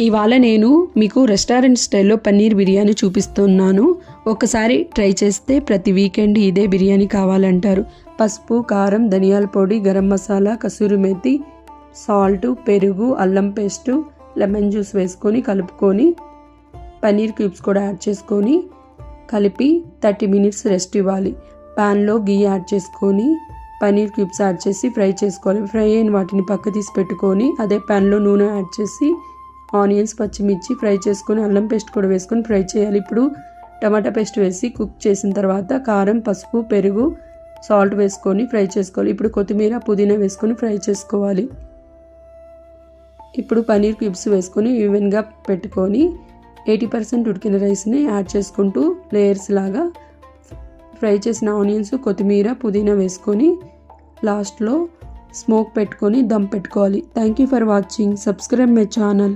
ఇవాళ నేను మీకు రెస్టారెంట్ స్టైల్లో పన్నీర్ బిర్యానీ చూపిస్తున్నాను. ఒకసారి ట్రై చేస్తే ప్రతి వీకెండ్ ఇదే బిర్యానీ కావాలంటారు. పసుపు, కారం, ధనియాల పొడి, గరం మసాలా, కసూరి మేతి, సాల్ట్, పెరుగు, అల్లం పేస్టు, లెమన్ జ్యూస్ వేసుకొని కలుపుకొని పన్నీర్ క్యూబ్స్ కూడా యాడ్ చేసుకొని కలిపి 30 మినిట్స్ రెస్ట్ ఇవ్వాలి. ప్యాన్లో గీ యాడ్ చేసుకొని పన్నీర్ క్యూబ్స్ యాడ్ చేసి ఫ్రై చేసుకోవాలి. ఫ్రై అయిన వాటిని పక్క తీసి పెట్టుకొని అదే ప్యాన్లో నూనె యాడ్ చేసి ఆనియన్స్, పచ్చిమిర్చి ఫ్రై చేసుకొని అల్లం పేస్ట్ కూడా వేసుకొని ఫ్రై చేయాలి. ఇప్పుడు టమాటా పేస్ట్ వేసి కుక్ చేసిన తర్వాత కారం, పసుపు, పెరుగు, సాల్ట్ వేసుకొని ఫ్రై చేసుకోవాలి. ఇప్పుడు కొత్తిమీర, పుదీనా వేసుకొని ఫ్రై చేసుకోవాలి. ఇప్పుడు పన్నీర్ క్యూబ్స్ వేసుకొని ఈవెన్గా పెట్టుకొని 80% ఉడికిన రైస్ని యాడ్ చేసుకుంటూ లేయర్స్ లాగా ఫ్రై చేసిన ఆనియన్స్, కొత్తిమీర, పుదీనా వేసుకొని లాస్ట్లో స్మోక్ పెట్టుకొని దమ్ పెట్టుకోవాలి. Thank you for watching. Subscribe my channel.